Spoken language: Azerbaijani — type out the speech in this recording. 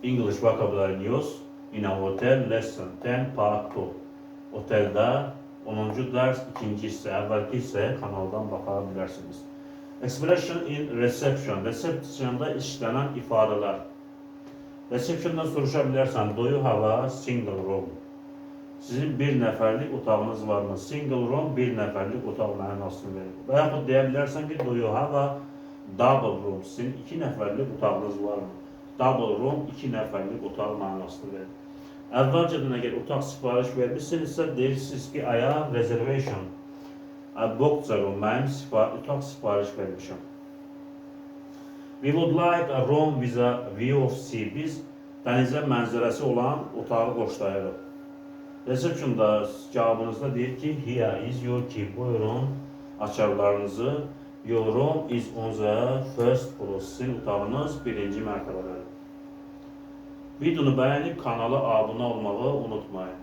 English vocabulary news in a hotel lesson 10 part 2. Oteldə 10-cu dərs ikinci hissə, əvvəlki hissəyə kanaldan baxa bilərsiniz. Expression in reception. Resepsiyonda işlənən ifadələr. Receptiondan soruşa bilərsən, do you have a single room? Sizin bir nəfərlik otağınız varmı? Single room bir nəfərlik otaq mənasını verir. Və yaxud deyə bilərsən ki, do you have a double room? Sizin iki nəfərlik otağınız varmı? Double room iki nəfərlik otaq mənasını verir. Əvvəlcədən əgər otaq sifariş vermişsinizsə, deyirsiniz ki, I have reservation. I booked the room. Mənim otaq sifariş vermişəm. We would like a room with a view of sea. Biz dənizə mənzərəsi olan otağı xoşlayırıq. Receptionda cavabınızda deyir ki, here is your key. Buyurun açarlarınızı. Your room is on the first floor. Sizin otağınız birinci mərtəbədədir. Videonu bəyənib kanala abunə olmağı unutmayın.